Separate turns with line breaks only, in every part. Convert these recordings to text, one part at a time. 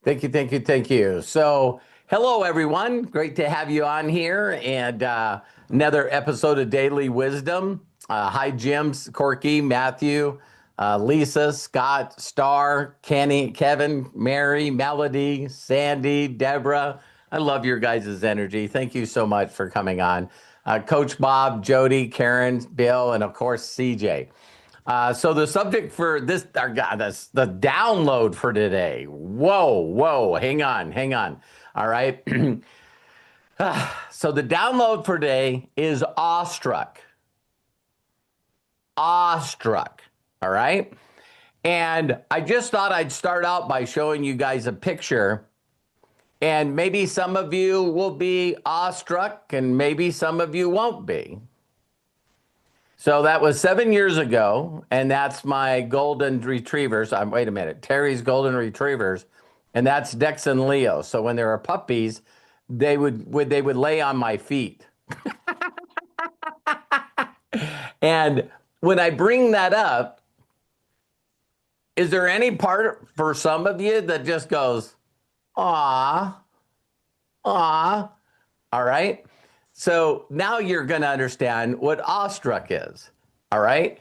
Thank you, thank you, thank you. So, hello everyone. Great to have you on here and another episode of Daily Wisdom. Hi, Jim, Corky, Matthew, Lisa, Scott, Star, Kenny, Kevin, Mary, Melody, Sandy, Deborah. I love your guys' energy. Thank you so much for coming on. Coach Bob, Jody, Karen, Bill, and of course, CJ. So the subject for this, God, that's the download for today. Whoa, whoa, hang on, hang on. All right. So the download for today is awestruck. Awestruck. All right. And I just thought I'd start out by showing you guys a picture. And maybe some of you will be awestruck and maybe some of you won't be. So that was 7 years ago, and that's my golden retrievers. Wait a minute, Terry's golden retrievers, and that's Dex and Leo. So when they were puppies, they would lay on my feet. And when I bring that up, is there any part for some of you that just goes, "Aw, aw"? All right. So now you're going to understand what awestruck is. All right.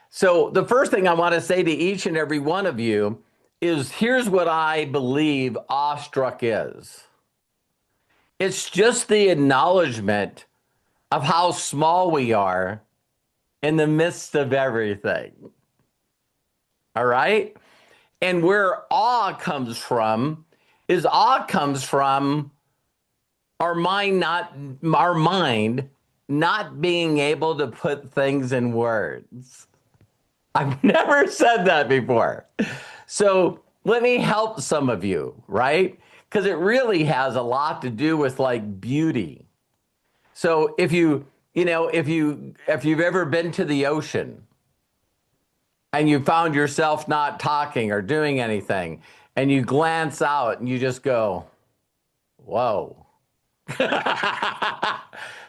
So the first thing I want to say to each and every one of you is here's what I believe awestruck is. It's just the acknowledgement of how small we are in the midst of everything. All right. And where awe comes from is awe comes from our mind not being able to put things in words. I've never said that before. So let me help some of you, right? Because it really has a lot to do with like beauty. So if you've ever been to the ocean and you found yourself not talking or doing anything, and you glance out and you just go, whoa.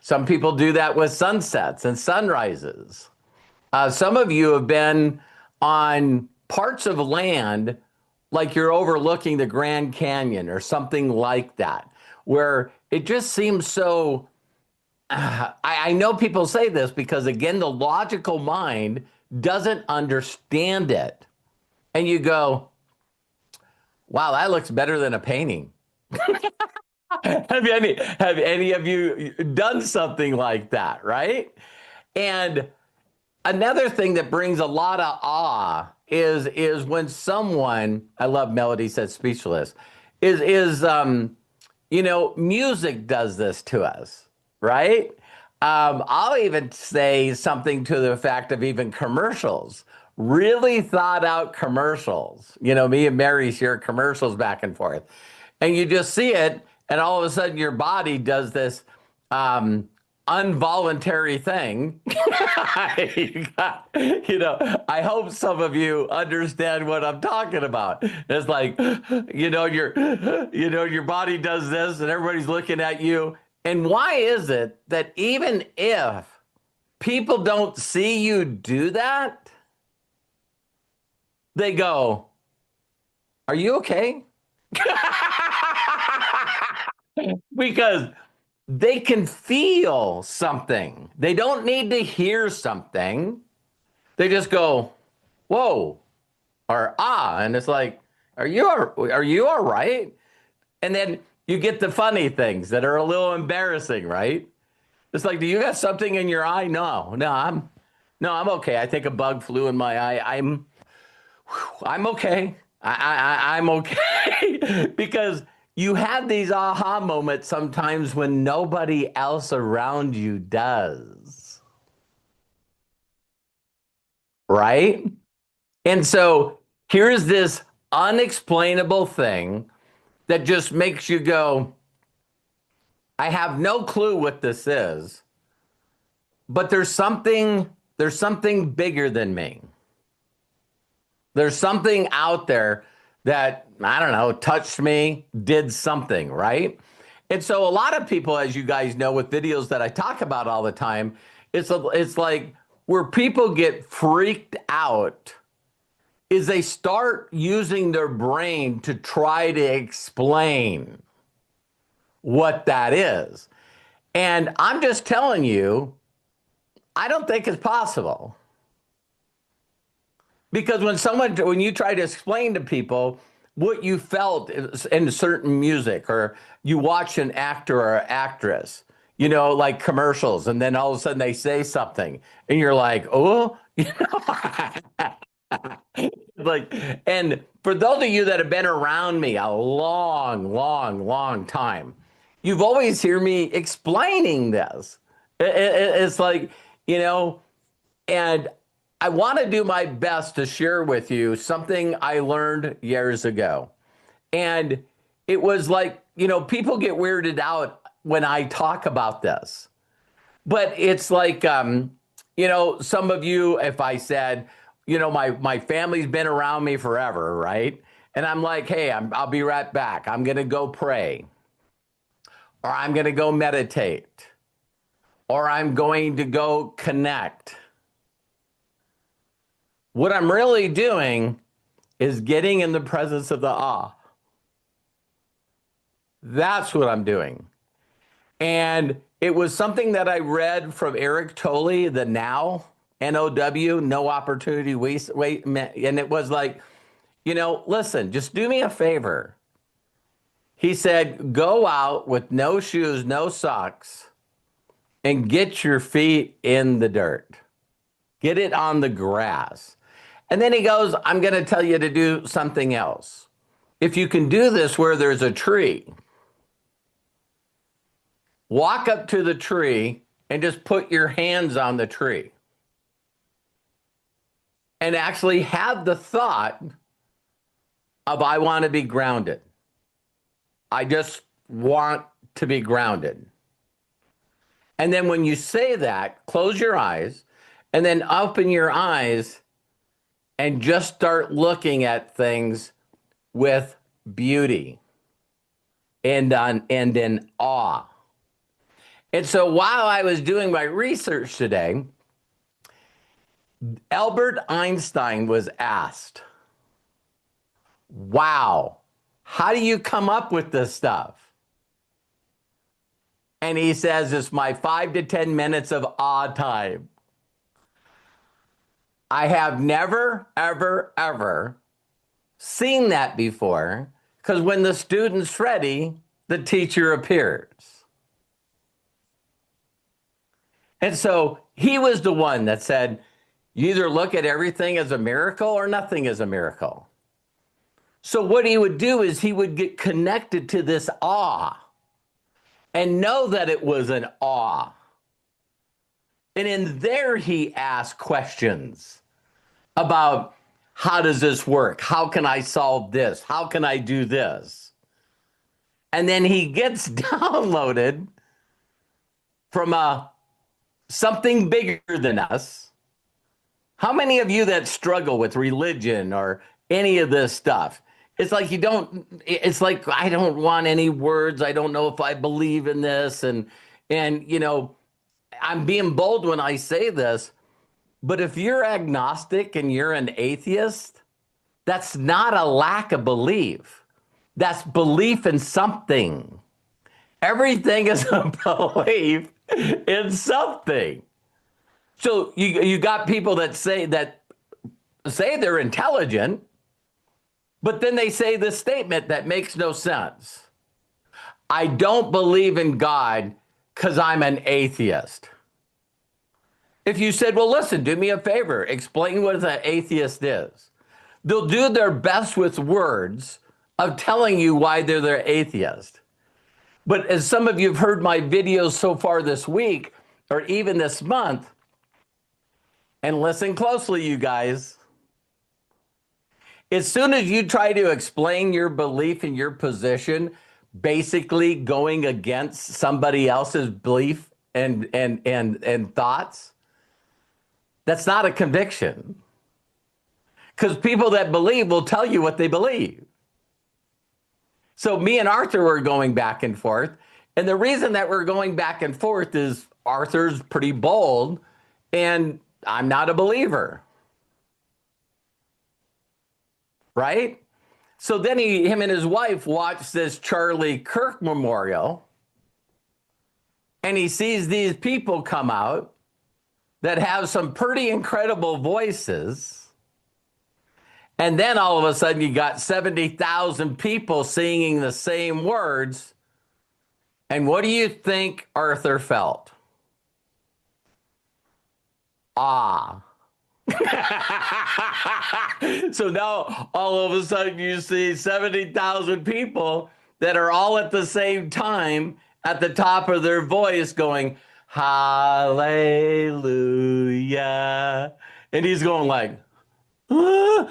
Some people do that with sunsets and sunrises. Some of you have been on parts of land like you're overlooking the Grand Canyon or something like that, where it just seems so. I know people say this because, again, the logical mind doesn't understand it. And you go, wow, that looks better than a painting. Have any of you done something like that, right? And another thing that brings a lot of awe is when someone, I love Melody said speechless, music does this to us, right? I'll even say something to the fact of even commercials, really thought out commercials. Me and Mary share commercials back and forth, and you just see it. And all of a sudden, your body does this involuntary thing. I hope some of you understand what I'm talking about. It's like, your body does this, and everybody's looking at you. And why is it that even if people don't see you do that, they go, "Are you okay?" Because they can feel something. They don't need to hear something. They just go, "Whoa," or "Ah," and it's like, are you all right? And then you get the funny things that are a little embarrassing, right? It's like, do you have something in your eye? No, I'm okay. I think a bug flew in my eye. I'm okay. I'm okay. Because you have these aha moments sometimes when nobody else around you does. Right? And so here's this unexplainable thing that just makes you go, I have no clue what this is, but there's something bigger than me. There's something out there that, I don't know, touched me, did something, right? And so a lot of people, as you guys know, with videos that I talk about all the time, it's like where people get freaked out is they start using their brain to try to explain what that is. And I'm just telling you, I don't think it's possible. Because when you try to explain to people what you felt in certain music, or you watch an actor or actress, like commercials, and then all of a sudden they say something, and you're like, oh, like, and for those of you that have been around me a long, long, long time, you've always hear me explaining this. It's like, and I want to do my best to share with you something I learned years ago. And it was like, people get weirded out when I talk about this. But it's like, some of you, if I said, my family's been around me forever, right? And I'm like, hey, I'll be right back. I'm going to go pray, or I'm going to go meditate, or I'm going to go connect. What I'm really doing is getting in the presence of the awe. That's what I'm doing. And it was something that I read from Eric Tolle, the Now, N-O-W, no opportunity waste. And it was like, listen, just do me a favor. He said, go out with no shoes, no socks, and get your feet in the dirt. Get it on the grass. And then he goes, I'm going to tell you to do something else. If you can do this where there's a tree, walk up to the tree and just put your hands on the tree. And actually have the thought of, I want to be grounded. I just want to be grounded. And then when you say that, close your eyes and then open your eyes and just start looking at things with beauty and in awe. And so while I was doing my research today, Albert Einstein was asked, wow, how do you come up with this stuff? And he says, it's my 5 to 10 minutes of awe time. I have never, ever, ever seen that before, because when the student's ready, the teacher appears. And so he was the one that said, you either look at everything as a miracle or nothing as a miracle. So what he would do is he would get connected to this awe and know that it was an awe. And in there, he asked questions about, how does this work? How can I solve this? How can I do this? And then he gets downloaded from something bigger than us. How many of you that struggle with religion or any of this stuff? It's like it's like, I don't want any words. I don't know if I believe in this. And I'm being bold when I say this, but if you're agnostic and you're an atheist, that's not a lack of belief. That's belief in something. Everything is a belief in something. So you got people that say they're intelligent, but then they say this statement that makes no sense. I don't believe in God because I'm an atheist. If you said, well, listen, do me a favor, explain what an atheist is. They'll do their best with words of telling you why they're atheist. But as some of you have heard my videos so far this week, or even this month, and listen closely, you guys, as soon as you try to explain your belief and your position, basically going against somebody else's belief and thoughts, that's not a conviction. Because people that believe will tell you what they believe. So me and Arthur were going back and forth. And the reason that we're going back and forth is Arthur's pretty bold and I'm not a believer. right? So then him and his wife watch this Charlie Kirk memorial, and he sees these people come out that have some pretty incredible voices. And then all of a sudden you got 70,000 people singing the same words. And what do you think Arthur felt? Ah. So now all of a sudden you see 70,000 people that are all at the same time at the top of their voice going, hallelujah. And he's going like, you know,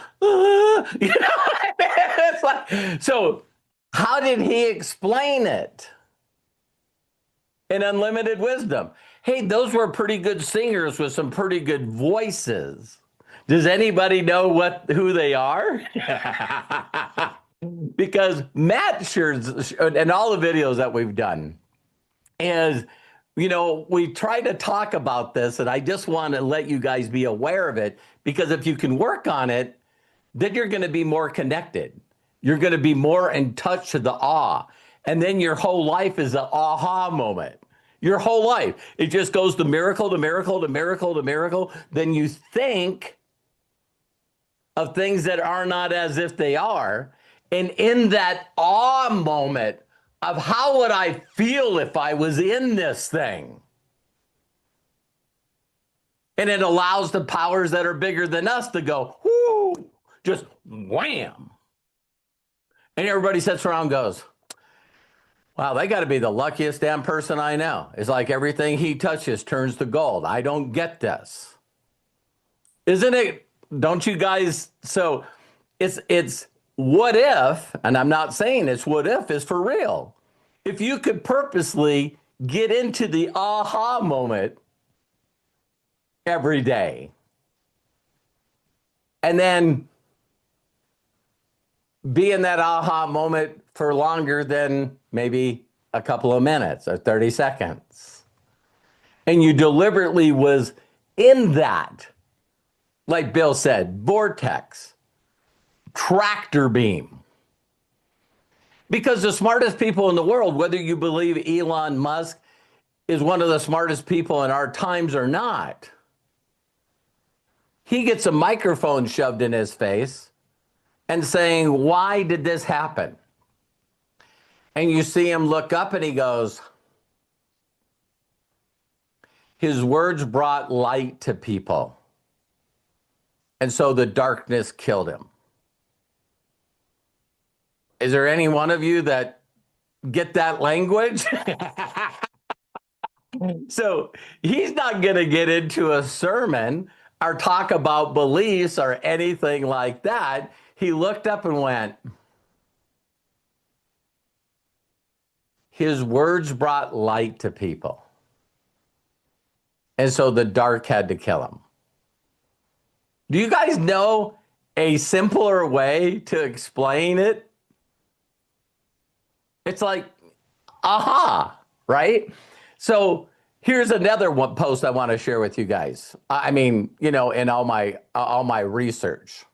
it's like, so how did he explain it? In Unlimited Wisdom. Hey, those were pretty good singers with some pretty good voices. Does anybody know who they are? Because Matt shares, and all the videos that we've done, is, you know, we try to talk about this, and I just want to let you guys be aware of it, because if you can work on it, then you're going to be more connected. You're going to be more in touch with the awe. And then your whole life is an aha moment. Your whole life. It just goes to miracle, to miracle, to miracle, to miracle. Then you think of things that are not as if they are. And in that awe moment of how would I feel if I was in this thing? And it allows the powers that are bigger than us to go, whoo, just wham. And everybody sits around and goes, wow, they got to be the luckiest damn person I know. It's like everything he touches turns to gold. I don't get this. Isn't it? Don't you guys? So it's what if, and I'm not saying it's what if, is for real. If you could purposely get into the aha moment every day, and then be in that aha moment for longer than maybe a couple of minutes or 30 seconds. And you deliberately was in that, like Bill said, vortex, tractor beam. Because the smartest people in the world, whether you believe Elon Musk is one of the smartest people in our times or not, he gets a microphone shoved in his face and saying, why did this happen? And you see him look up and he goes, his words brought light to people. And so the darkness killed him. Is there any one of you that get that language? So he's not going to get into a sermon or talk about beliefs or anything like that. He looked up and went, his words brought light to people. And so the dark had to kill him. Do you guys know a simpler way to explain it? It's like, aha, right? So here's another one post I want to share with you guys. I mean, you know, in all my research.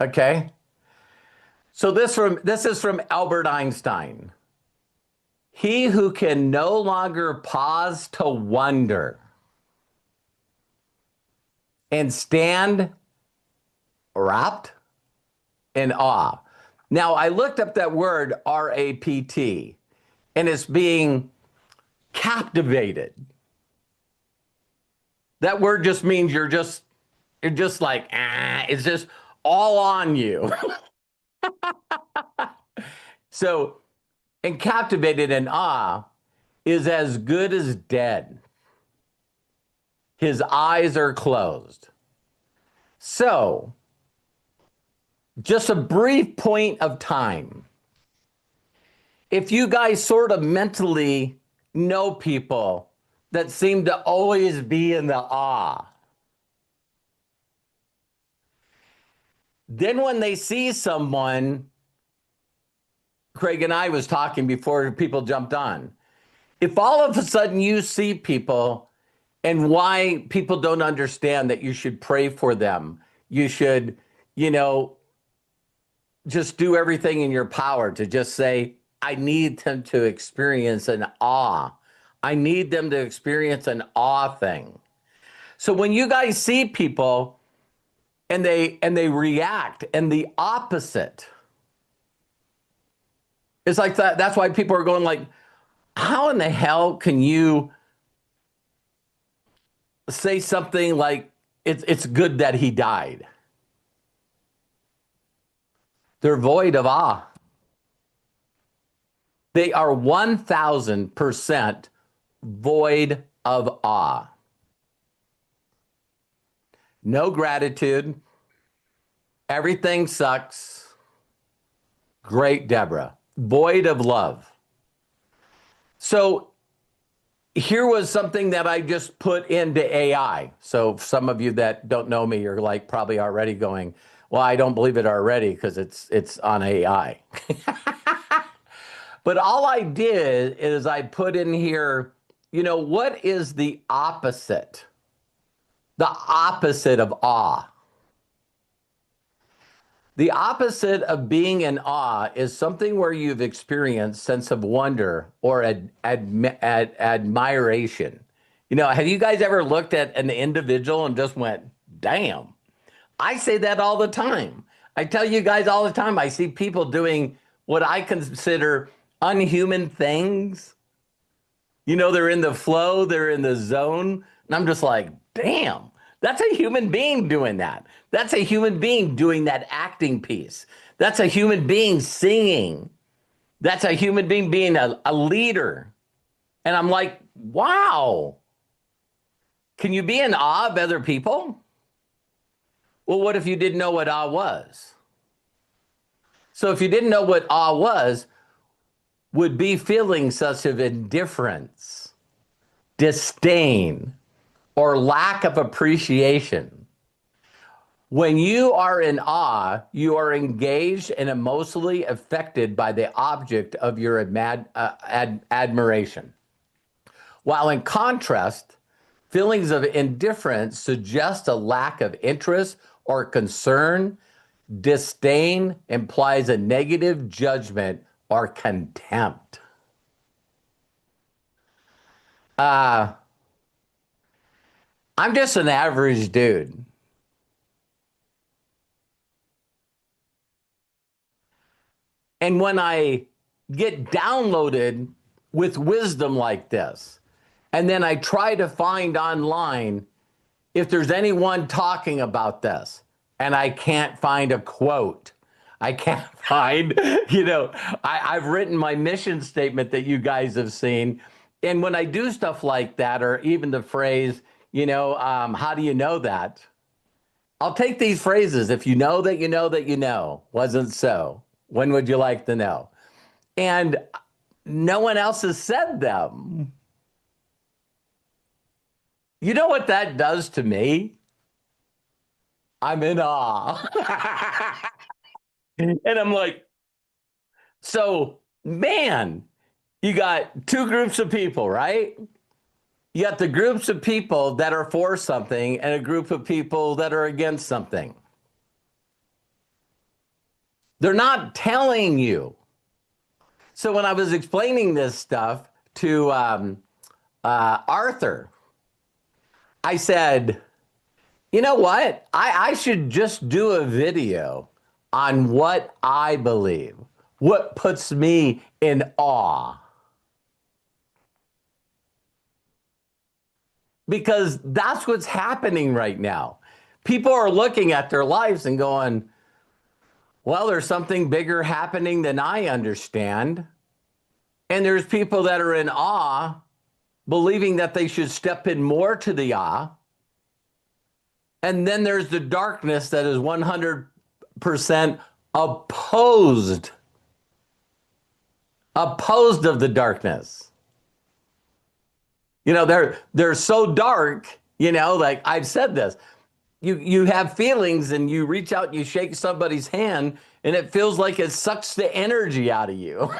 Okay. So this is from Albert Einstein. He who can no longer pause to wonder and stand wrapped in awe. Now, I looked up that word R-A-P-T, and it's being captivated. That word just means you're just like, it's just all on you. So, and captivated in awe is as good as dead. His eyes are closed. So, just a brief point of time. If you guys sort of mentally know people that seem to always be in the awe, then when they see someone, Craig and I was talking before people jumped on, if all of a sudden you see people and why people don't understand that you should pray for them, you should you know, just do everything in your power to just say, I need them to experience an awe. I need them to experience an awe thing. So when you guys see people and they react and the opposite, it's like that. That's why people are going like, how in the hell can you say something like it's good that he died? They're void of awe. They are 1000% void of awe. No gratitude. Everything sucks. Great, Deborah. Void of love. So here was something that I just put into AI. So some of you that don't know me are like probably already going, well, I don't believe it already because it's on AI. But all I did is I put in here, what is the opposite? The opposite of awe. The opposite of being in awe is something where you've experienced sense of wonder or admiration. Have you guys ever looked at an individual and just went, damn? I say that all the time. I tell you guys all the time, I see people doing what I consider unhuman things. They're in the flow, they're in the zone. And I'm just like, damn, that's a human being doing that. That's a human being doing that acting piece. That's a human being singing. That's a human being being a leader. And I'm like, wow. Can you be in awe of other people? Well, what if you didn't know what awe was? So if you didn't know what awe was, would be feeling such of indifference, disdain, or lack of appreciation. When you are in awe, you are engaged and emotionally affected by the object of your admiration. While in contrast, feelings of indifference suggest a lack of interest or concern. Disdain implies a negative judgment or contempt. I'm just an average dude. And when I get downloaded with wisdom like this, and then I try to find online if there's anyone talking about this, and I can't find a quote. I can't find, I've written my mission statement that you guys have seen. And when I do stuff like that, or even the phrase, how do you know that? I'll take these phrases. If you know that you know that you know, wasn't so. When would you like to know? And no one else has said them. You know what that does to me? I'm in awe. And I'm like, so, man, you got two groups of people, right? You got the groups of people that are for something and a group of people that are against something. They're not telling you. So when I was explaining this stuff to Arthur, I said, you know what? I should just do a video on what I believe, what puts me in awe. Because that's what's happening right now. People are looking at their lives and going, well, there's something bigger happening than I understand. And there's people that are in awe, believing that they should step in more to the awe. And then there's the darkness that is 100% opposed of the darkness. They're so dark, like I've said this. You have feelings and you reach out and you shake somebody's hand and it feels like it sucks the energy out of you.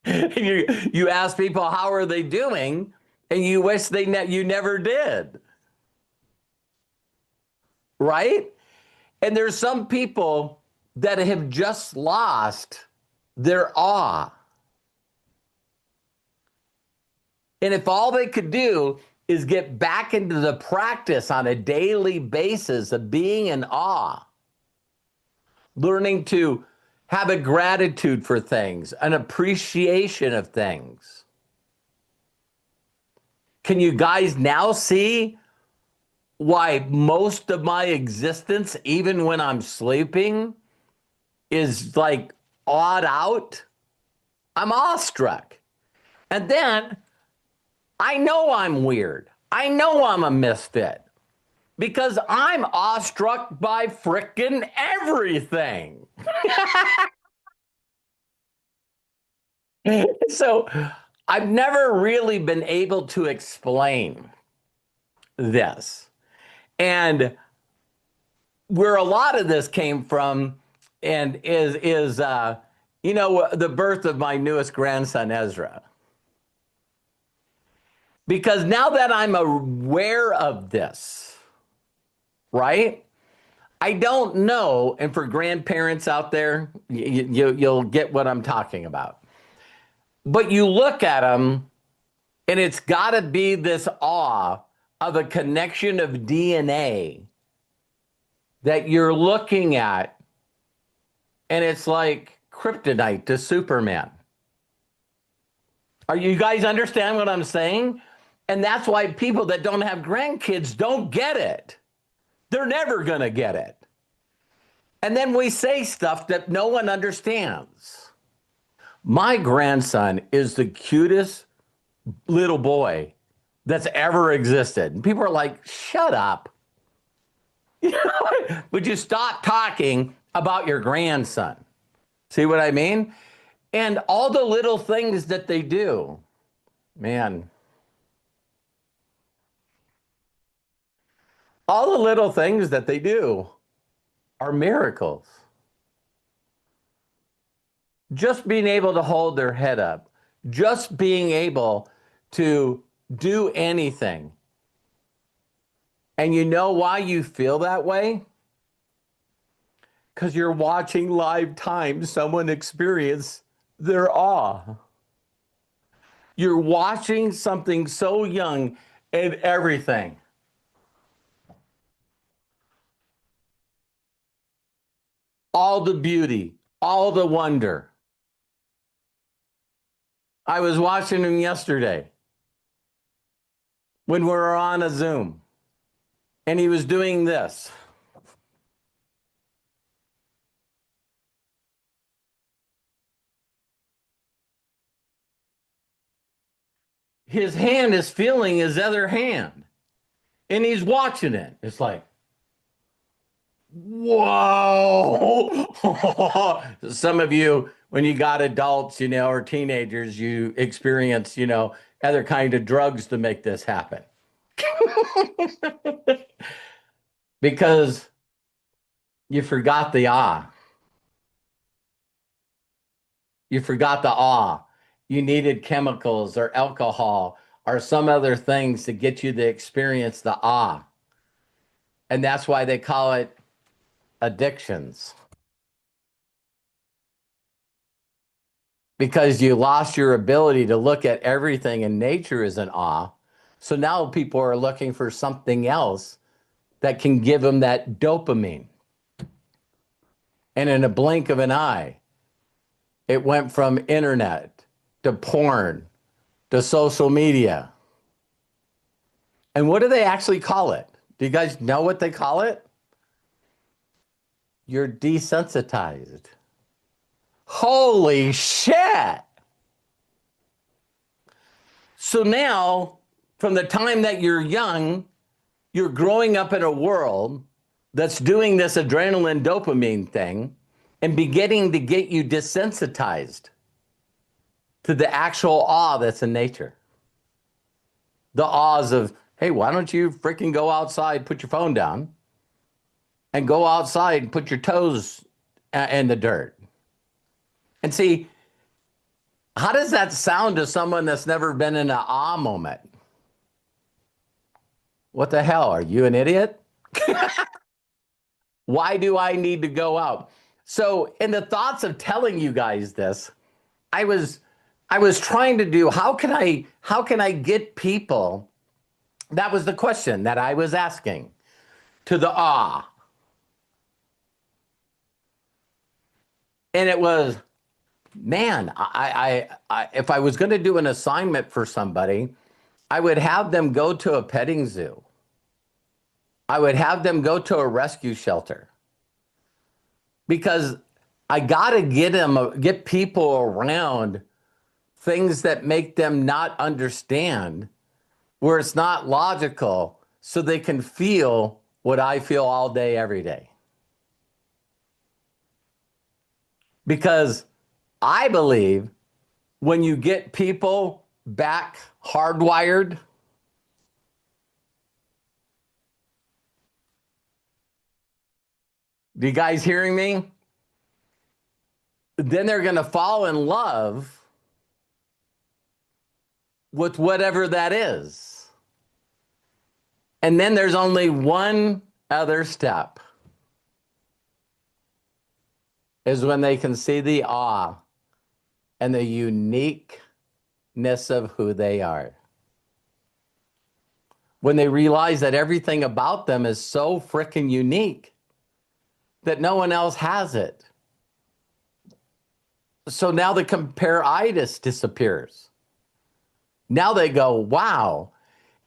And you ask people, how are they doing? And you wish you never did. right? And there's some people that have just lost their awe. And if all they could do is get back into the practice on a daily basis of being in awe, learning to have a gratitude for things, an appreciation of things. Can you guys now see why most of my existence, even when I'm sleeping, is like awed out? I'm awestruck. And then I know I'm weird. I know I'm a misfit because I'm awestruck by frickin' everything. So I've never really been able to explain this. And where a lot of this came from and is the birth of my newest grandson, Ezra. Because now that I'm aware of this, right? I don't know, and for grandparents out there, you'll get what I'm talking about. But you look at them, and it's got to be this awe of a connection of DNA that you're looking at, and it's like kryptonite to Superman. Are you guys understand what I'm saying? And that's why people that don't have grandkids don't get it. They're never going to get it. And then we say stuff that no one understands. My grandson is the cutest little boy that's ever existed. And people are like, shut up. Would you stop talking about your grandson? See what I mean? And all the little things that they do, man. All the little things that they do are miracles. Just being able to hold their head up, just being able to do anything. And you know why you feel that way? Because you're watching live time someone experience their awe. You're watching something so young and everything. All the beauty, all the wonder. I was watching him yesterday when we were on a Zoom, and he was doing this. His hand is feeling his other hand, and he's watching it. It's like, whoa. Some of you, when you got adults, or teenagers, you experience, other kind of drugs to make this happen. Because you forgot the awe. You forgot the awe. You needed chemicals or alcohol or some other things to get you to experience the awe. And that's why they call it addictions. Because you lost your ability to look at everything in nature as an awe. So now people are looking for something else that can give them that dopamine. And in a blink of an eye, it went from internet to porn to social media. And what do they actually call it? Do you guys know what they call it? You're desensitized. Holy shit. So now, from the time that you're young, you're growing up in a world that's doing this adrenaline dopamine thing and beginning to get you desensitized to the actual awe that's in nature. The awes of, hey, why don't you freaking go outside, put your phone down, and go outside and put your toes in the dirt. And see, how does that sound to someone that's never been in an awe moment? What the hell? Are you an idiot? Why do I need to go out? So, in the thoughts of telling you guys this, I was trying to do how can I get people, that was the question that I was asking, to the awe. And it was, man, if I was going to do an assignment for somebody, I would have them go to a petting zoo. I would have them go to a rescue shelter, because I got to get people around things that make them not understand, where it's not logical, so they can feel what I feel all day, every day. Because I believe when you get people back hardwired, you guys hearing me? Then they're going to fall in love with whatever that is. And then there's only one other step, is when they can see the awe and the uniqueness of who they are. When they realize that everything about them is so freaking unique that no one else has it. So now the compare-itis disappears. Now they go, wow.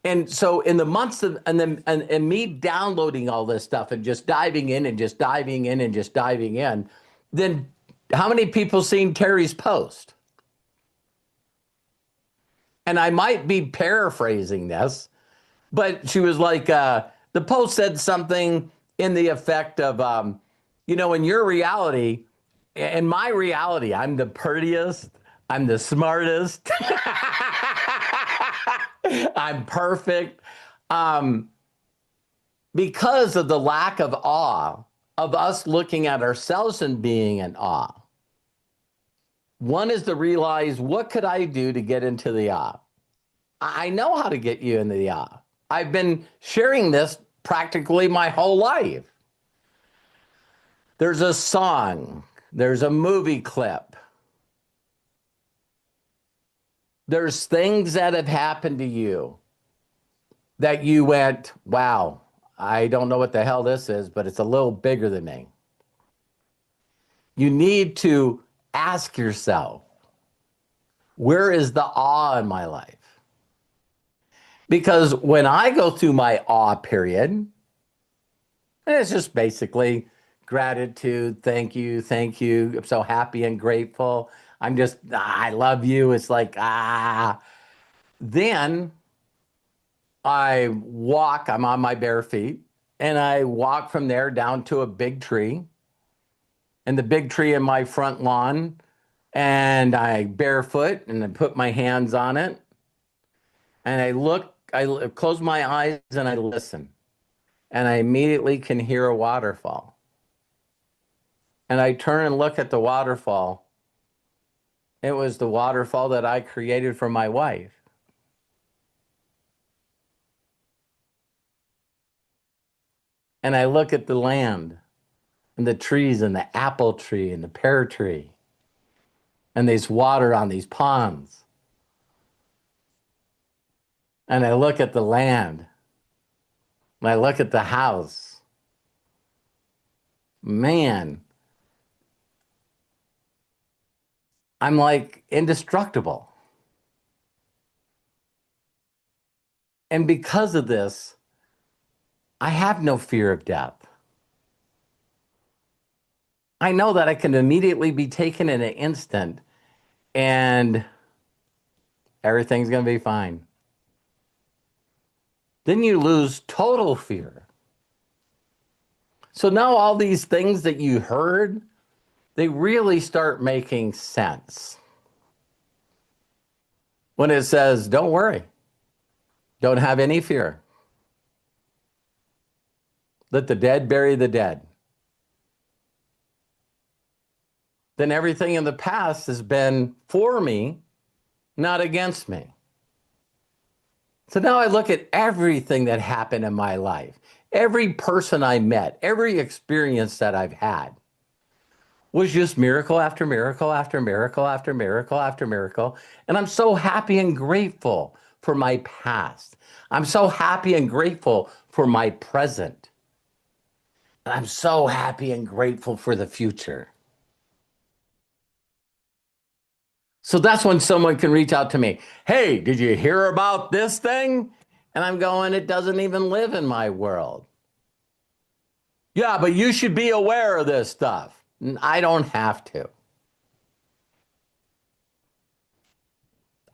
And so in the months of, and me downloading all this stuff and just diving in and just diving in and just diving in, then how many people seen Terry's post? And I might be paraphrasing this, but she was like, the post said something in the effect of, in your reality, in my reality, I'm the prettiest, I'm the smartest, I'm perfect. Because of the lack of awe, of us looking at ourselves and being in awe. One is to realize, what could I do to get into the awe? I know how to get you into the awe. I've been sharing this practically my whole life. There's a song, there's a movie clip, there's things that have happened to you that you went, wow, I don't know what the hell this is, but it's a little bigger than me. You need to ask yourself, where is the awe in my life? Because when I go through my awe period, it's just basically gratitude, thank you, I'm so happy and grateful. I love you. It's like, Then I'm on my bare feet, and I walk from there down to a big tree, and the big tree in my front lawn, and I barefoot and I put my hands on it, and I close my eyes and I listen, and I immediately can hear a waterfall. And I turn and look at the waterfall. It was the waterfall that I created for my wife. And I look at the land and the trees and the apple tree and the pear tree, and there's water on these ponds. And I look at the land, and I look at the house. Man, I'm like indestructible. And because of this, I have no fear of death. I know that I can immediately be taken in an instant, and everything's going to be fine. Then you lose total fear. So now all these things that you heard, they really start making sense. When it says, don't worry, don't have any fear. Let the dead bury the dead. Then everything in the past has been for me, not against me. So now I look at everything that happened in my life, every person I met, every experience that I've had was just miracle after miracle after miracle after miracle after miracle. And I'm so happy and grateful for my past. I'm so happy and grateful for my present. And I'm so happy and grateful for the future. So that's when someone can reach out to me. Hey, did you hear about this thing? And I'm going, it doesn't even live in my world. Yeah, but you should be aware of this stuff. I don't have to.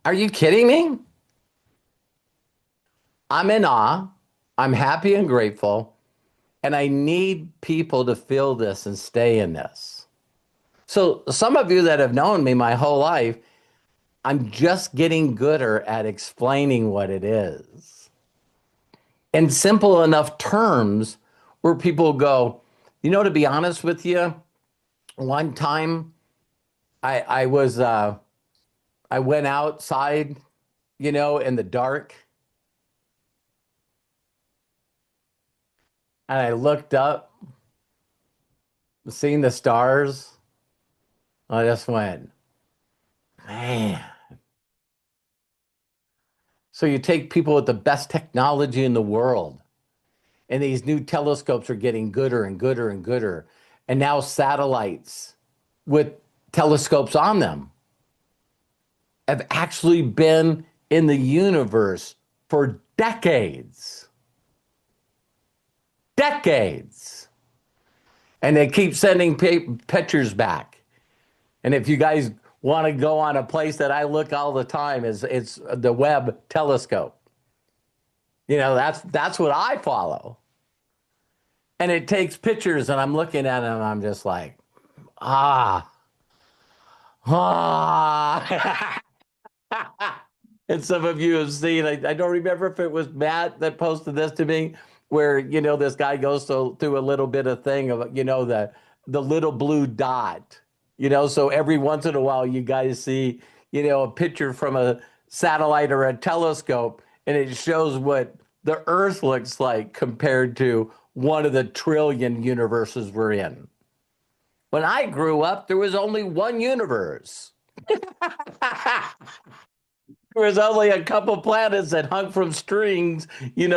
Are you kidding me? I'm in awe. I'm happy and grateful. And I need people to feel this and stay in this. So, some of you that have known me my whole life, I'm just getting gooder at explaining what it is in simple enough terms where people go, to be honest with you, one time I was, I went outside, in the dark, and I looked up, seeing the stars. I just went, man. So you take people with the best technology in the world, and these new telescopes are getting gooder and gooder and gooder. And now satellites with telescopes on them have actually been in the universe for decades. Decades. And they keep sending pictures back. And if you guys want to go on a place that I look all the time, it's the Webb telescope. That's what I follow. And it takes pictures, and I'm looking at them, and I'm just like, ah. And some of you have seen, I don't remember if it was Matt that posted this to me, where, this guy goes through a little bit of thing of, the little blue dot, so every once in a while you guys see, a picture from a satellite or a telescope, and it shows what the Earth looks like compared to one of the trillion universes we're in. When I grew up, there was only one universe. There was only a couple planets that hung from strings. It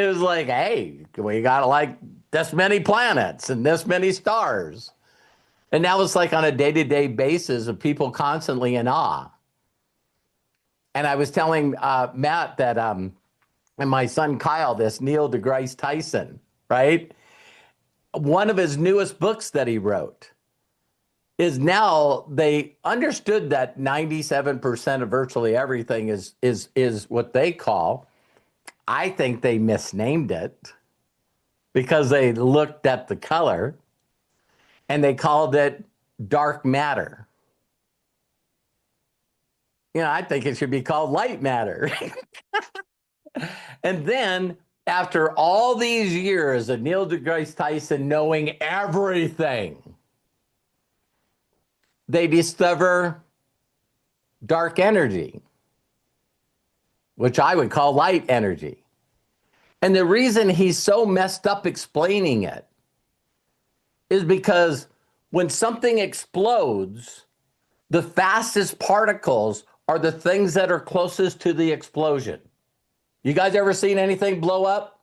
was like, hey, we got like this many planets and this many stars. And now it's like on a day-to-day basis of people constantly in awe. And I was telling Matt that, and my son Kyle, this Neil deGrasse Tyson, right? One of his newest books that he wrote is now they understood that 97% of virtually everything is what they call, I think they misnamed it because they looked at the color and they called it dark matter. I think it should be called light matter. And then after all these years of Neil deGrasse Tyson knowing everything, they discover dark energy, which I would call light energy. And the reason he's so messed up explaining it is because when something explodes, the fastest particles are the things that are closest to the explosion. You guys ever seen anything blow up?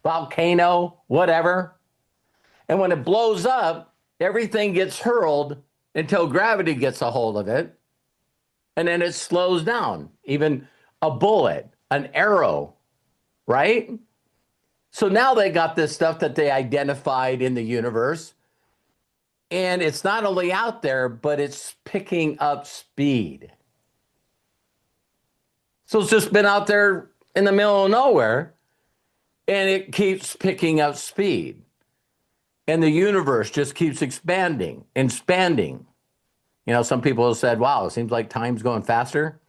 Volcano, whatever. And when it blows up, everything gets hurled until gravity gets a hold of it. And then it slows down. Even a bullet, an arrow, right? So now they got this stuff that they identified in the universe. And it's not only out there, but it's picking up speed. So it's just been out there in the middle of nowhere, and it keeps picking up speed. And the universe just keeps expanding and expanding. Some people have said, wow, it seems like time's going faster.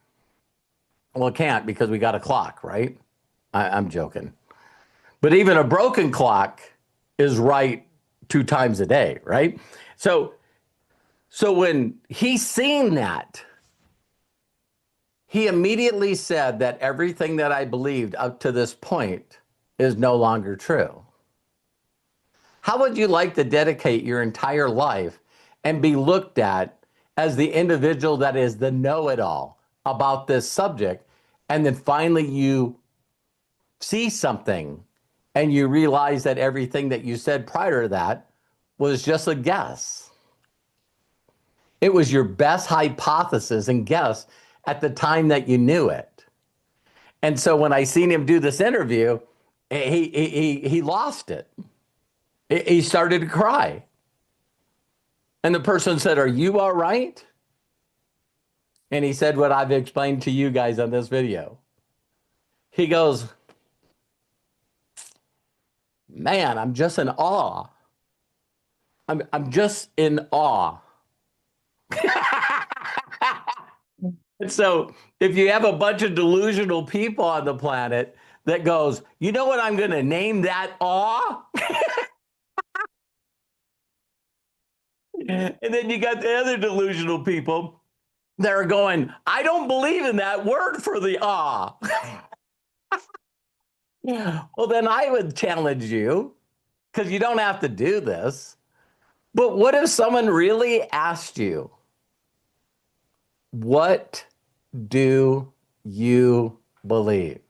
Well, it can't because we got a clock, right? I'm joking. But even a broken clock is right 2 times a day, right? So when he's seen that, He immediately said that everything that I believed up to this point is no longer true. How would you like to dedicate your entire life and be looked at as the individual that is the know-it-all about this subject, and then finally you see something and you realize that everything that you said prior to that was just a guess? It was your best hypothesis and guess at the time that you knew it. And so when I seen him do this interview, he lost it. He started to cry. And the person said, "Are you all right?" And he said what I've explained to you guys on this video. He goes, "Man, I'm just in awe. I'm just in awe." And so if you have a bunch of delusional people on the planet that goes, "You know what I'm going to name that awe?" And then you got the other delusional people that are going, "I don't believe in that word for the awe." Well, then I would challenge you, because you don't have to do this. But what if someone really asked you, "What do you believe?"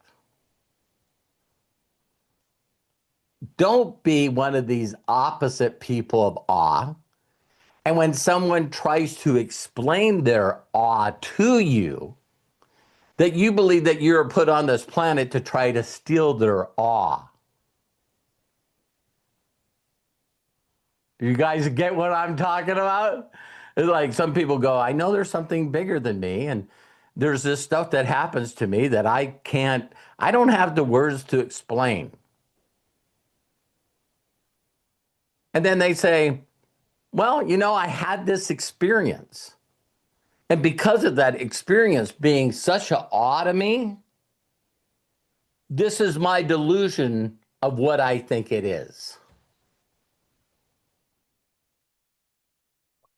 Don't be one of these opposite people of awe. And when someone tries to explain their awe to you, that you believe that you're put on this planet to try to steal their awe. Do you guys get what I'm talking about? It's like some people go, "I know there's something bigger than me, and there's this stuff that happens to me that I don't have the words to explain." And then they say, "Well, I had this experience. And because of that experience being such an awe to me, this is my delusion of what I think it is."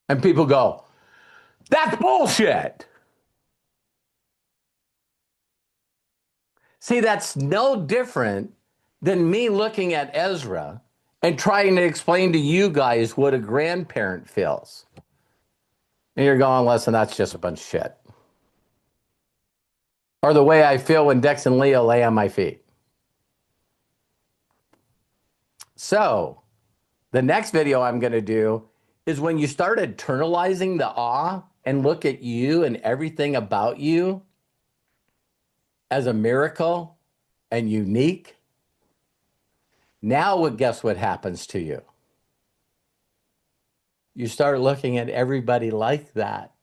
And people go, "That's bullshit." See, that's no different than me looking at Ezra and trying to explain to you guys what a grandparent feels. And you're going, "Listen, that's just a bunch of shit." Or the way I feel when Dex and Leo lay on my feet. So the next video I'm going to do is when you start internalizing the awe and look at you and everything about you as a miracle and unique. Now, guess what happens to you? You start looking at everybody like that.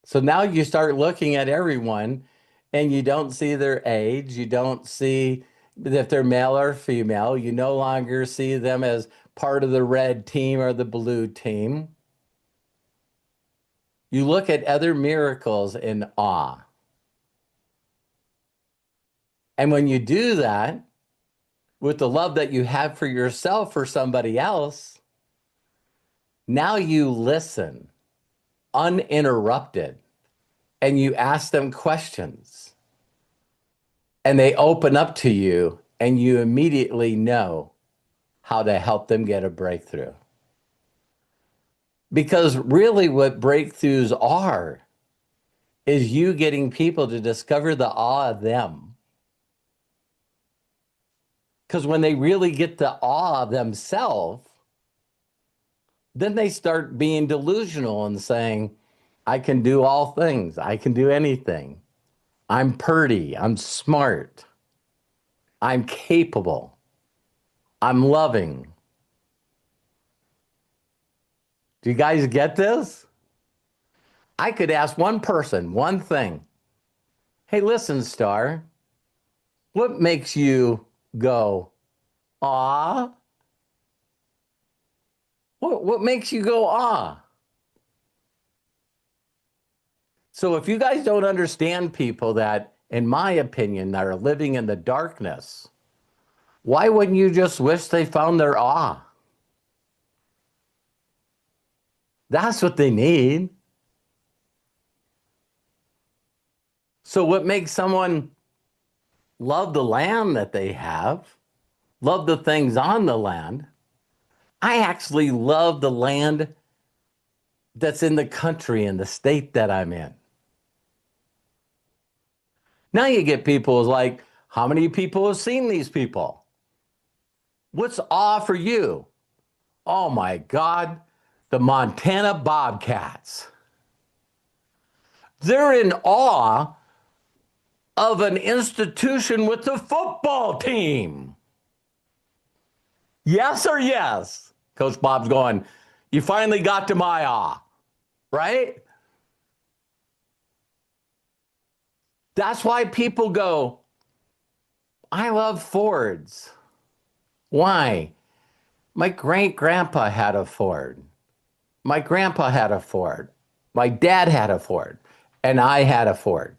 So now you start looking at everyone and you don't see their age. You don't see if they're male or female. You no longer see them as part of the red team or the blue team. You look at other miracles in awe. And when you do that, with the love that you have for yourself or somebody else, now you listen uninterrupted and you ask them questions and they open up to you and you immediately know how to help them get a breakthrough. Because really what breakthroughs are is you getting people to discover the awe of them. Because when they really get the awe of themselves, then they start being delusional and saying, "I can do all things. I can do anything. I'm pretty. I'm smart. I'm capable. I'm loving." Do you guys get this? I could ask one person, one thing. "Hey, listen, Star, what makes you go, aw?" What makes you go, "Ah"? So if you guys don't understand people that, in my opinion, that are living in the darkness, why wouldn't you just wish they found their awe? That's what they need. So, what makes someone love the land that they have, love the things on the land? I actually love the land that's in the country, in the state that I'm in. Now you get people like, how many people have seen these people? What's awe for you? Oh my God, the Montana Bobcats. They're in awe of an institution with the football team. Yes or yes? Coach Bob's going, you finally got to my awe, right? That's why people go, I love Fords. Why? My great grandpa had a Ford. My grandpa had a Ford. My dad had a Ford. And I had a Ford.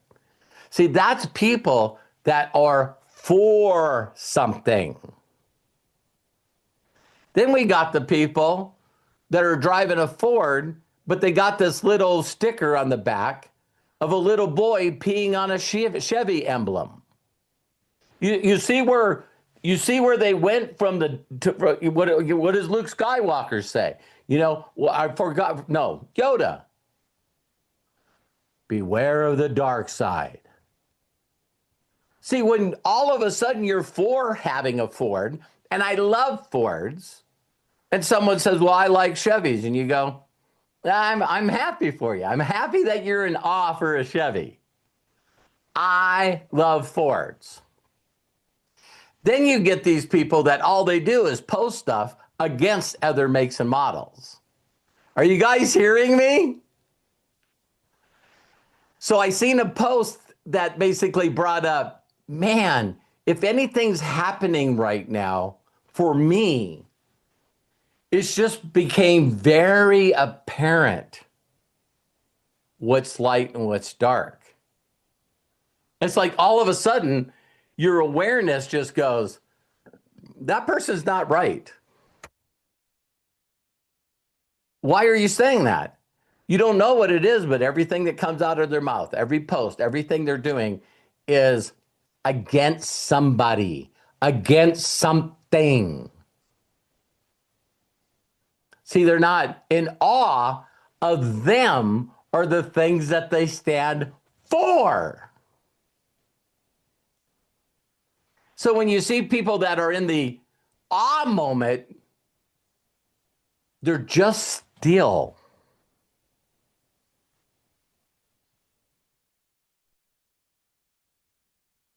See, that's people that are for something. Then we got the people that are driving a Ford, but they got this little sticker on the back of a little boy peeing on a Chevy emblem. You see where they went from the what does Luke Skywalker say? You know, well, I forgot. No, Yoda. Beware of the dark side. See, when all of a sudden you're for having a Ford, and I love Fords, and someone says, "Well, I like Chevys," and you go, "I'm happy for you. I'm happy that you're in awe for a Chevy. I love Fords." Then you get these people that all they do is post stuff against other makes and models. Are you guys hearing me? So I seen a post that basically brought up, man, if anything's happening right now for me, it's just became very apparent what's light and what's dark. It's like all of a sudden your awareness just goes, that person's not right. Why are you saying that? You don't know what it is, but everything that comes out of their mouth, every post, everything they're doing is against somebody, against something. See, they're not in awe of them or the things that they stand for. So when you see people that are in the awe moment, they're just still.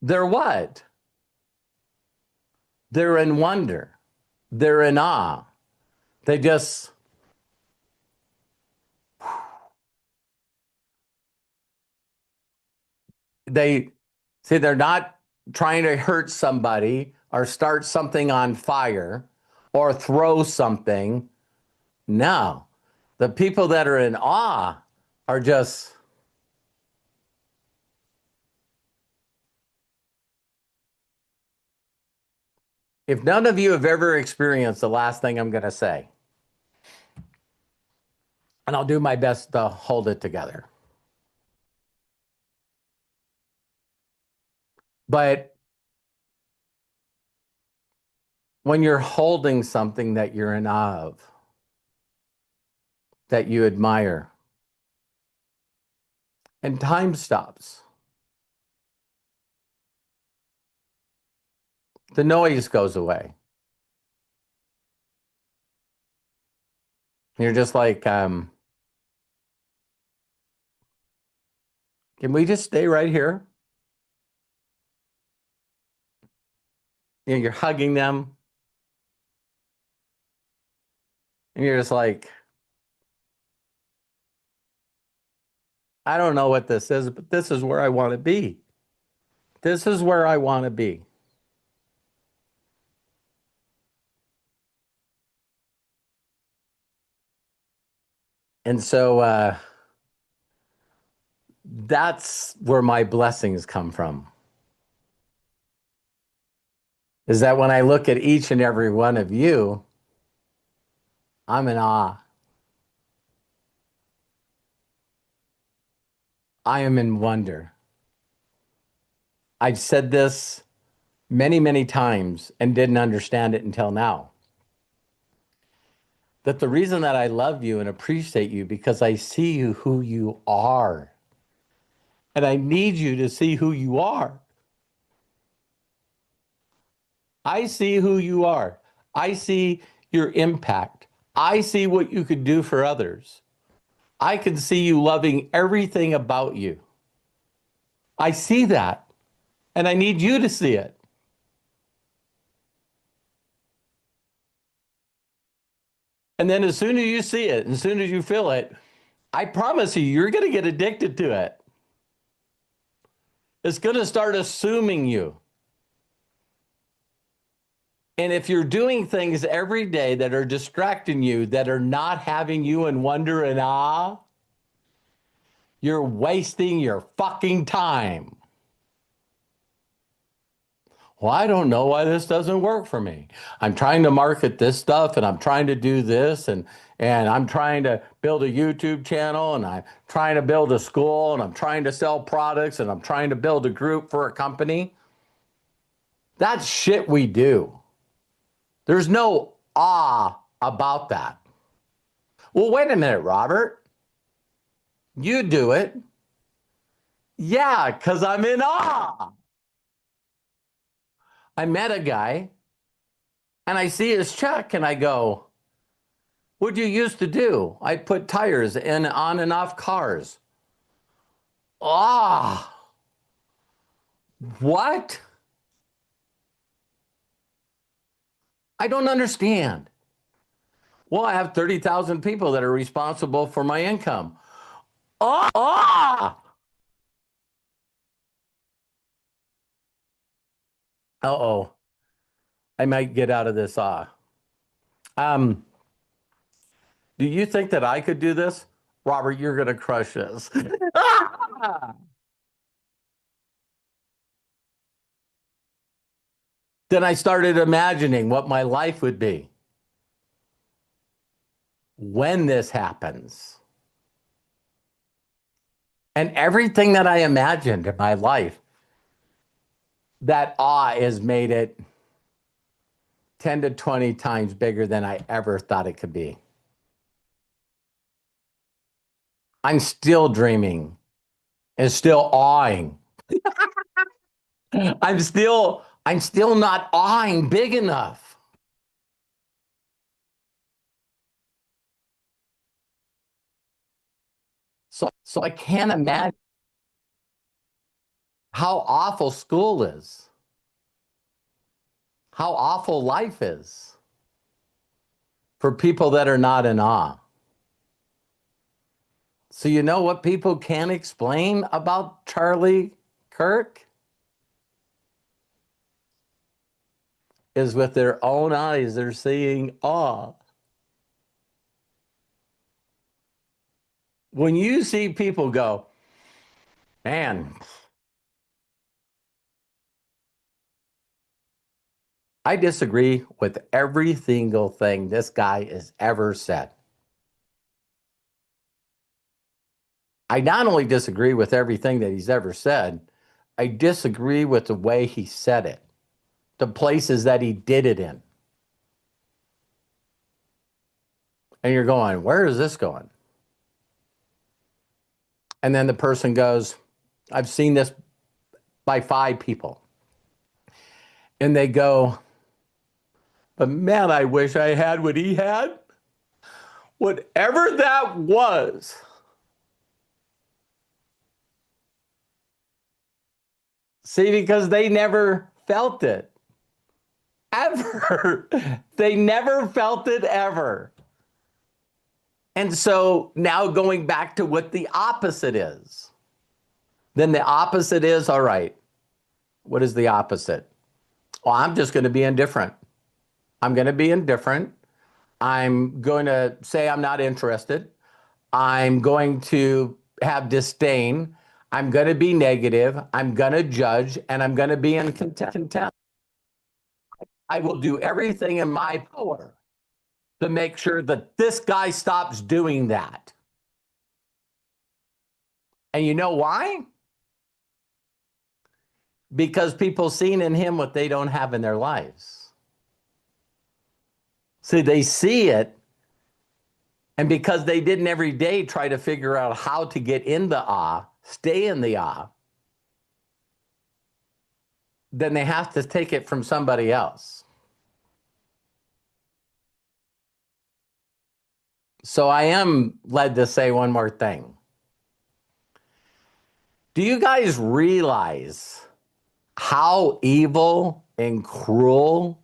They're what? They're in wonder. They're in awe. They just, they see, they're not trying to hurt somebody or start something on fire or throw something. No, the people that are in awe are just, if none of you have ever experienced the last thing I'm going to say, and I'll do my best to hold it together. But when you're holding something that you're in awe of, that you admire, and time stops, the noise goes away. You're just like, can we just stay right here? You know, you're hugging them, and you're just like, I don't know what this is, but this is where I want to be. This is where I want to be. And so that's where my blessings come from. Is that when I look at each and every one of you, I'm in awe. I am in wonder. I've said this many, many times and didn't understand it until now. That the reason that I love you and appreciate you because I see you who you are. And I need you to see who you are. I see who you are. I see your impact. I see what you could do for others. I can see you loving everything about you. I see that. And I need you to see it. And then as soon as you see it, as soon as you feel it, I promise you, you're going to get addicted to it. It's going to start assuming you. And if you're doing things every day that are distracting you, that are not having you in wonder and awe, you're wasting your fucking time. Well, I don't know why this doesn't work for me. I'm trying to market this stuff and I'm trying to do this and I'm trying to build a YouTube channel and I'm trying to build a school and I'm trying to sell products and I'm trying to build a group for a company. That's shit we do. There's no awe about that. Well, wait a minute, Robert. You do it. Yeah, because I'm in awe. I met a guy and I see his check and I go, what'd you used to do? I put tires in on and off cars. Ah, what? I don't understand. Well, I have 30,000 people that are responsible for my income. Ah. Uh-oh. I might get out of this Um, do you think that I could do this? Robert, you're going to crush this. Then I started imagining what my life would be when this happens. And everything that I imagined in my life, that awe has made it 10 to 20 times bigger than I ever thought it could be. I'm still dreaming and still awing. I'm still not awing big enough. So I can't imagine how awful school is, how awful life is for people that are not in awe. So you know what people can't explain about Charlie Kirk? Is with their own eyes, they're seeing awe. When you see people go, man, I disagree with every single thing this guy has ever said. I not only disagree with everything that he's ever said, I disagree with the way he said it, the places that he did it in. And you're going, where is this going? And then the person goes, I've seen this by 5 people. And they go, but man, I wish I had what he had. Whatever that was. See, because they never felt it. Ever. They never felt it ever. And so now going back to what the opposite is. Then the opposite is, all right, what is the opposite? Well, I'm just going to be indifferent. I'm going to be indifferent. I'm going to say I'm not interested. I'm going to have disdain. I'm going to be negative. I'm going to judge, and I'm going to be in contempt. I will do everything in my power to make sure that this guy stops doing that. And you know why? because people seen in him what they don't have in their lives. See, they see it, and because they didn't every day try to figure out how to get in the awe, stay in the awe, then they have to take it from somebody else. So I am led to say one more thing. Do you guys realize how evil and cruel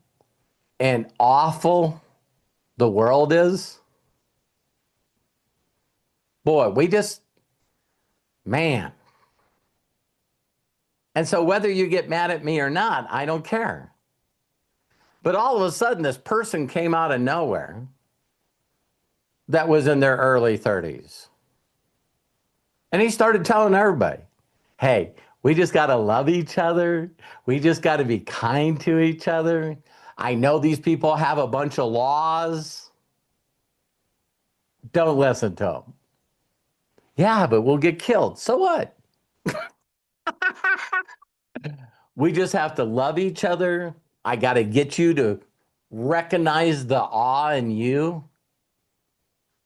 and awful the world is? Boy, man. And so whether you get mad at me or not, I don't care. But all of a sudden, this person came out of nowhere that was in their early 30s. And he started telling everybody, hey, we just got to love each other. We just got to be kind to each other. I know these people have a bunch of laws. Don't listen to them. Yeah, but we'll get killed. So what? We just have to love each other. I got to get you to recognize the awe in you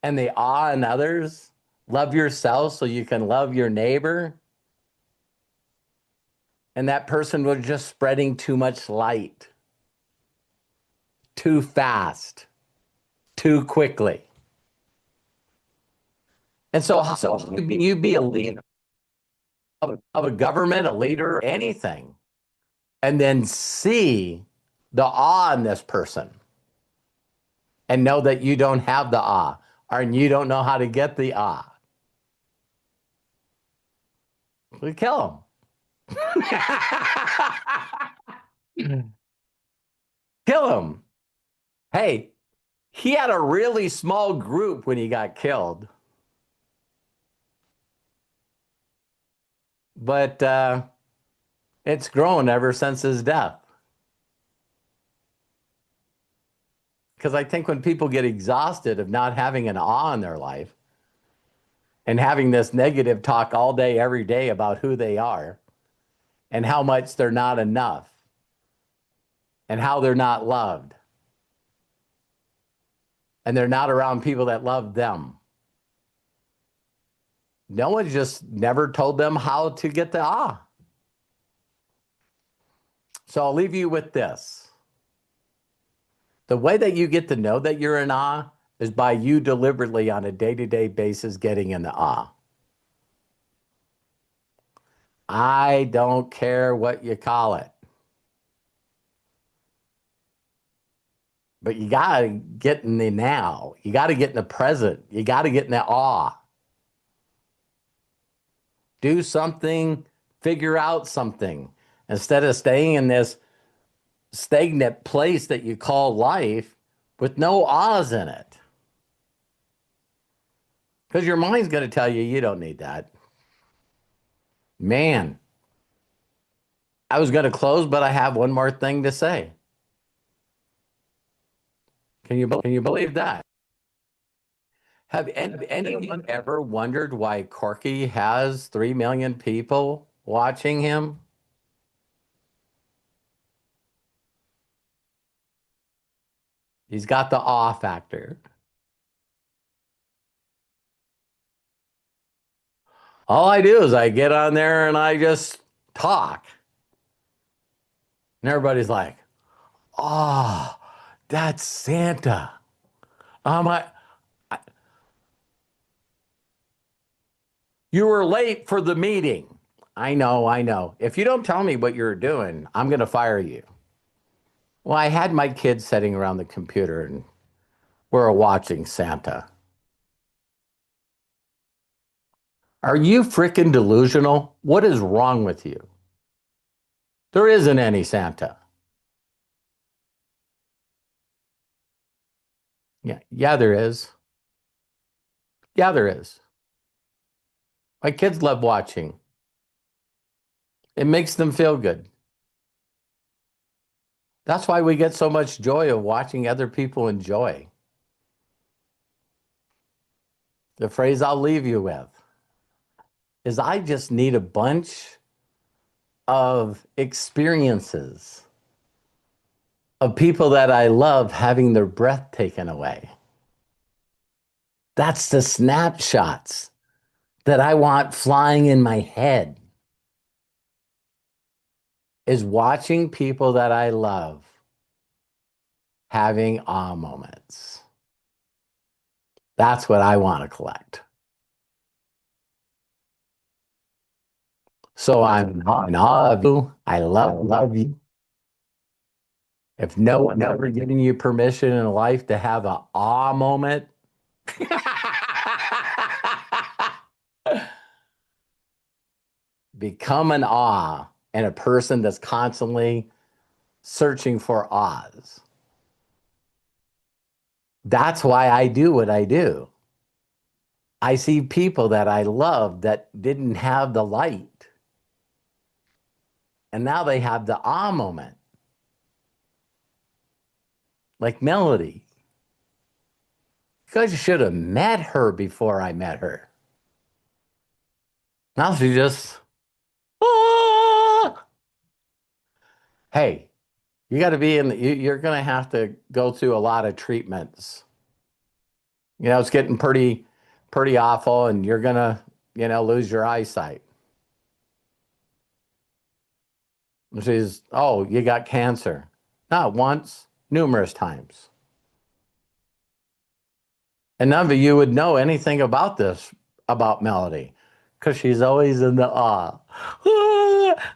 and the awe in others. Love yourself so you can love your neighbor. And that person was just spreading too much light, too fast, too quickly. And so you be a leader of a government, a leader, anything, and then see the awe in this person and know that you don't have the awe or you don't know how to get the awe. We kill him. Kill him. Hey, he had a really small group when he got killed. But it's grown ever since his death. Because I think when people get exhausted of not having an awe in their life and having this negative talk all day, every day about who they are and how much they're not enough and how they're not loved and they're not around people that love them. No one just never told them how to get the awe. So I'll leave you with this. The way that you get to know that you're in awe is by you deliberately on a day-to-day basis getting in the awe. I don't care what you call it. But you got to get in the now. You got to get in the present. You got to get in the awe. Do something, figure out something. Instead of staying in this stagnant place that you call life with no ahs in it. Because your mind's going to tell you you don't need that. Man, I was going to close, but I have one more thing to say. Can you believe that? Have anyone ever wondered why Corky has 3 million people watching him? He's got the awe factor. All I do is I get on there and I just talk. And everybody's like, oh, that's Santa. You were late for the meeting. I know. If you don't tell me what you're doing, I'm going to fire you. Well, I had my kids sitting around the computer and we're watching Santa. Are you freaking delusional? What is wrong with you? There isn't any Santa. Yeah, there is. Yeah, there is. My kids love watching. It makes them feel good. That's why we get so much joy of watching other people enjoy. The phrase I'll leave you with is I just need a bunch of experiences of people that I love having their breath taken away. That's the snapshots that I want flying in my head, is watching people that I love having awe moments. That's what I want to collect. So I'm in awe of you. I love you. If no one ever given you permission in life to have an awe moment, become an awe and a person that's constantly searching for awes. That's why I do what I do. I see people that I love that didn't have the light, and now they have the awe moment. Like Melody. You guys should have met her before I met her. Now she just, ah! Hey, you got to be you're going to have to go through a lot of treatments. You know, it's getting pretty awful, and you're going to, lose your eyesight. And she's, oh, you got cancer. Not once, numerous times. And none of you would know anything about this, about Melody, because she's always in the awe.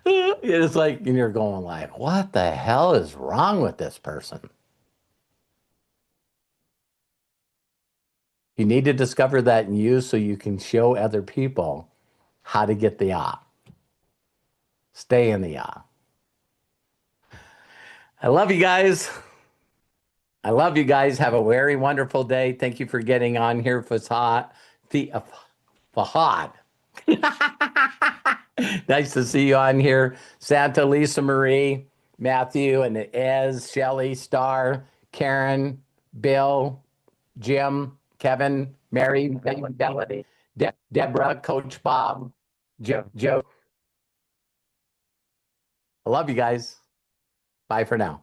It's like, and you're going like, what the hell is wrong with this person? You need to discover that in you so you can show other people how to get the awe. Stay in the awe. I love you guys. I love you guys. Have a very wonderful day. Thank you for getting on here, Fahad. Fahad. Nice to see you on here. Santa, Lisa Marie, Matthew, and Ez, Shelly, Star, Karen, Bill, Jim, Kevin, Mary, Melody, Deborah, Coach Bob, Joe. I love you guys. Bye for now.